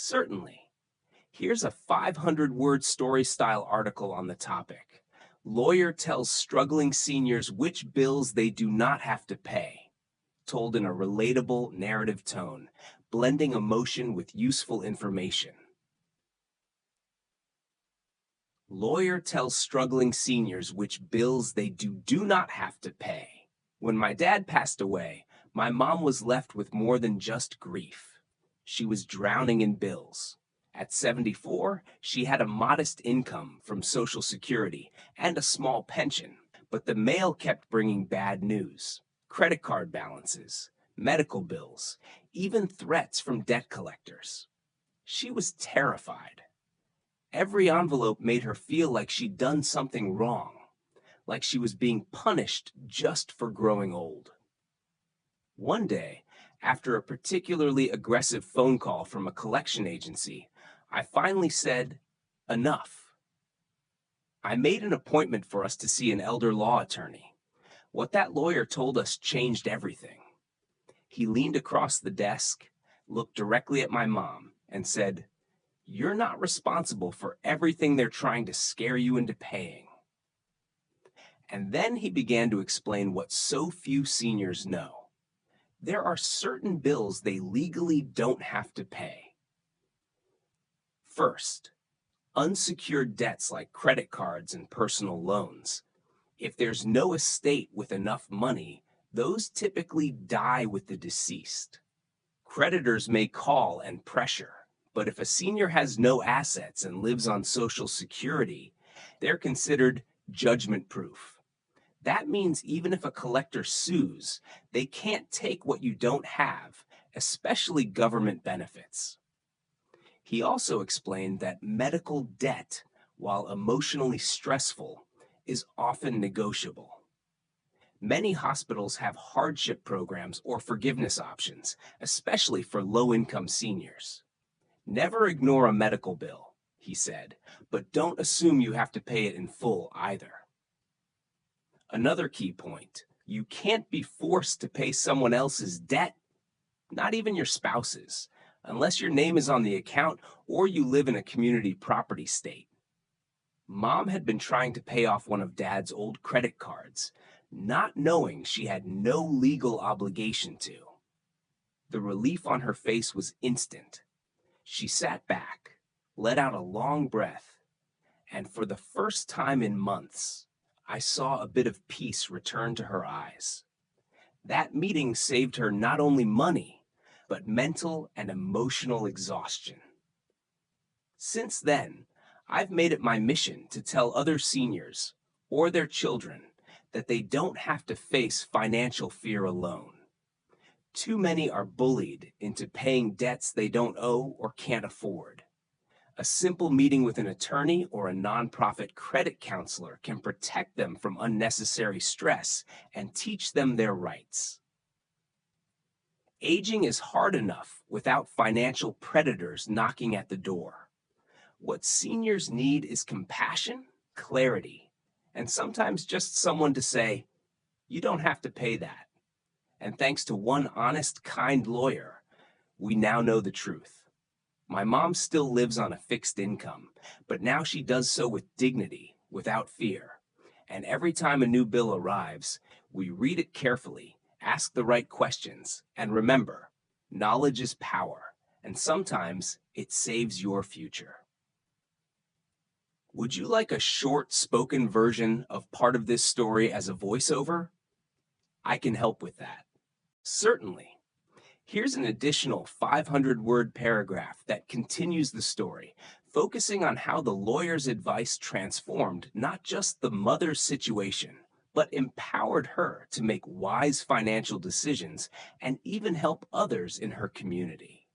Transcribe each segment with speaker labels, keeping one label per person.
Speaker 1: Certainly. Here's a 500-word story-style article on the topic. Lawyer tells struggling seniors which bills they do not have to pay, told in a relatable narrative tone, blending emotion with useful information. Lawyer tells struggling seniors which bills they do not have to pay. When my dad passed away, my mom was left with more than just grief. She was drowning in bills. At 74, she had a modest income from Social Security and a small pension, but the mail kept bringing bad news: credit card balances, medical bills, even threats from debt collectors. She was terrified. Every envelope made her feel like she'd done something wrong, like she was being punished just for growing old. One day, after a particularly aggressive phone call from a collection agency, I finally said, "Enough." I made an appointment for us to see an elder law attorney. What that lawyer told us changed everything. He leaned across the desk, looked directly at my mom, and said, "You're not responsible for everything they're trying to scare you into paying." And then he began to explain what so few seniors know. There are certain bills they legally don't have to pay. First, unsecured debts like credit cards and personal loans. If there's no estate with enough money, those typically die with the deceased. Creditors may call and pressure, but if a senior has no assets and lives on Social Security, they're considered judgment-proof. That means even if a collector sues, they can't take what you don't have, especially government benefits. He also explained that medical debt, while emotionally stressful, is often negotiable. Many hospitals have hardship programs or forgiveness options, especially for low-income seniors. Never ignore a medical bill, he said, but don't assume you have to pay it in full either. Another key point: you can't be forced to pay someone else's debt, not even your spouse's, unless your name is on the account or you live in a community property state. Mom had been trying to pay off one of Dad's old credit cards, not knowing she had no legal obligation to. The relief on her face was instant. She sat back, let out a long breath, and for the first time in months, I saw a bit of peace return to her eyes. That meeting saved her not only money, but mental and emotional exhaustion. Since then, I've made it my mission to tell other seniors, or their children, that they don't have to face financial fear alone. Too many are bullied into paying debts they don't owe or can't afford. A simple meeting with an attorney or a nonprofit credit counselor can protect them from unnecessary stress and teach them their rights. Aging is hard enough without financial predators knocking at the door. What seniors need is compassion, clarity, and sometimes just someone to say, "You don't have to pay that." And thanks to one honest, kind lawyer, we now know the truth. My mom still lives on a fixed income, but now she does so with dignity, without fear. And every time a new bill arrives, we read it carefully, ask the right questions, and remember, knowledge is power, and sometimes it saves your future. Would you like a short spoken version of part of this story as a voiceover? I can help with that. Certainly. Here's an additional 500-word paragraph that continues the story, focusing on how the lawyer's advice transformed not just the mother's situation, but empowered her to make wise financial decisions and even help others in her community.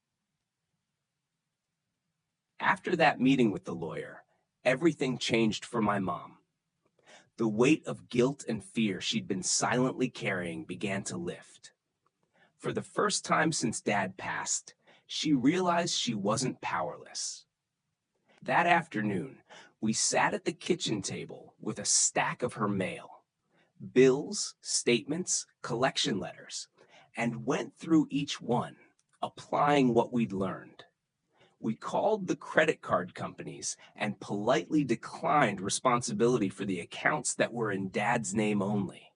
Speaker 1: After that meeting with the lawyer, everything changed for my mom. The weight of guilt and fear she'd been silently carrying began to lift. For the first time since Dad passed, she realized she wasn't powerless. That afternoon, we sat at the kitchen table with a stack of her mail, bills, statements, collection letters, and went through each one, applying what we'd learned. We called the credit card companies and politely declined responsibility for the accounts that were in Dad's name only.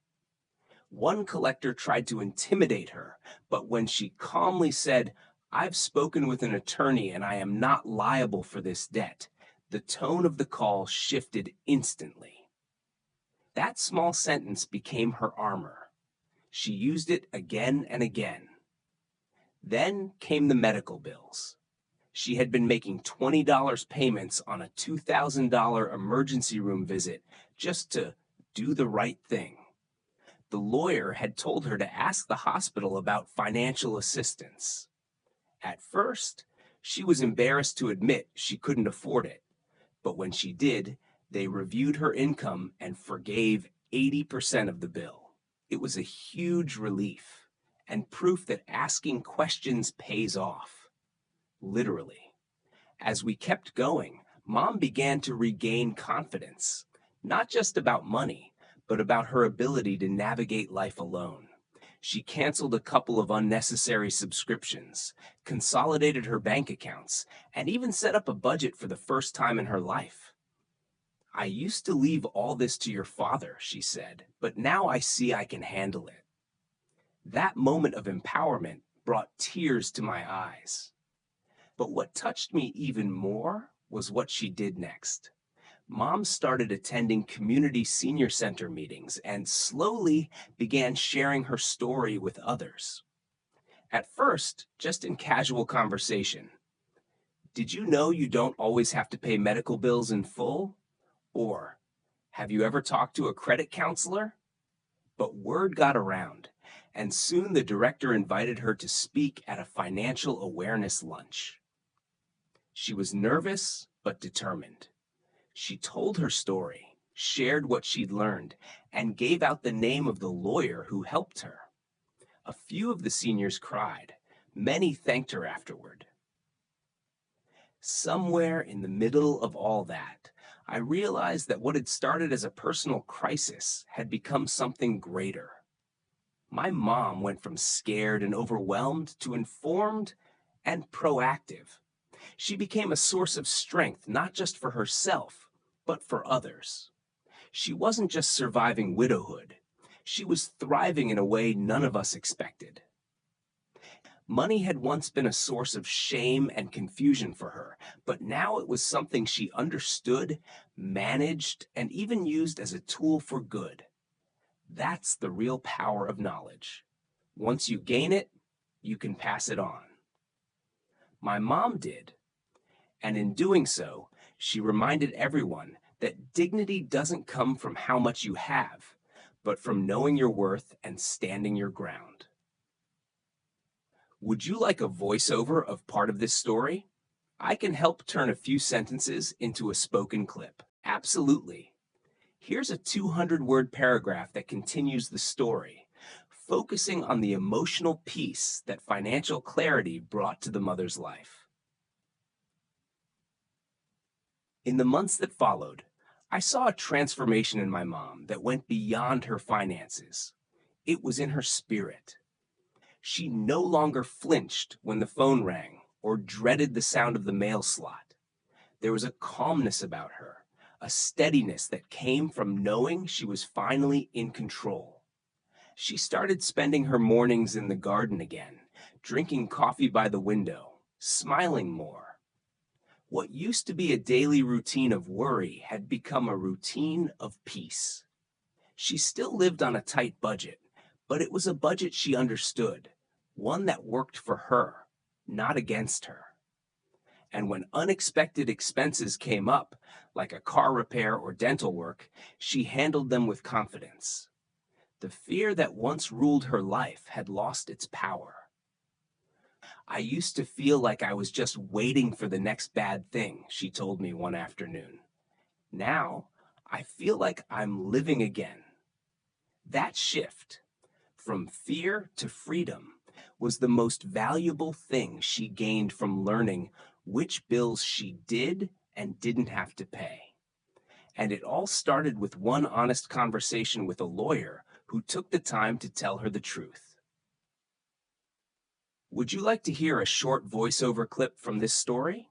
Speaker 1: One collector tried to intimidate her, but when she calmly said, "I've spoken with an attorney and I am not liable for this debt," the tone of the call shifted instantly. That small sentence became her armor. She used it again and again. Then came the medical bills. She had been making $20 payments on a $2,000 emergency room visit just to do the right thing. The lawyer had told her to ask the hospital about financial assistance. At first, she was embarrassed to admit she couldn't afford it, but when she did, they reviewed her income and forgave 80% of the bill. It was a huge relief and proof that asking questions pays off. Literally. As we kept going, Mom began to regain confidence, not just about money, but about her ability to navigate life alone. She canceled a couple of unnecessary subscriptions, consolidated her bank accounts, and even set up a budget for the first time in her life. "I used to leave all this to your father," she said, "but now I see I can handle it." That moment of empowerment brought tears to my eyes. But what touched me even more was what she did next. Mom started attending community senior center meetings and slowly began sharing her story with others. At first, just in casual conversation. "Did you know you don't always have to pay medical bills in full?" Or, "Have you ever talked to a credit counselor?" But word got around, and soon the director invited her to speak at a financial awareness lunch. She was nervous, but determined. She told her story, shared what she'd learned, and gave out the name of the lawyer who helped her. A few of the seniors cried. Many thanked her afterward. Somewhere in the middle of all that, I realized that what had started as a personal crisis had become something greater. My mom went from scared and overwhelmed to informed and proactive. She became a source of strength, not just for herself, but for others. She wasn't just surviving widowhood. She was thriving in a way none of us expected. Money had once been a source of shame and confusion for her, but now it was something she understood, managed, and even used as a tool for good. That's the real power of knowledge. Once you gain it, you can pass it on. My mom did. And in doing so, she reminded everyone that dignity doesn't come from how much you have, but from knowing your worth and standing your ground. Would you like a voiceover of part of this story? I can help turn a few sentences into a spoken clip. Absolutely. Here's a 200-word paragraph that continues the story, focusing on the emotional peace that financial clarity brought to the mother's life. In the months that followed, I saw a transformation in my mom that went beyond her finances. It was in her spirit. She no longer flinched when the phone rang or dreaded the sound of the mail slot. There was a calmness about her, a steadiness that came from knowing she was finally in control. She started spending her mornings in the garden again, drinking coffee by the window, smiling more. What used to be a daily routine of worry had become a routine of peace. She still lived on a tight budget, but it was a budget she understood, one that worked for her, not against her. And when unexpected expenses came up, like a car repair or dental work, she handled them with confidence. The fear that once ruled her life had lost its power. "I used to feel like I was just waiting for the next bad thing," she told me one afternoon. "Now, I feel like I'm living again." That shift, from fear to freedom, was the most valuable thing she gained from learning which bills she did and didn't have to pay. And it all started with one honest conversation with a lawyer who took the time to tell her the truth. Would you like to hear a short voiceover clip from this story?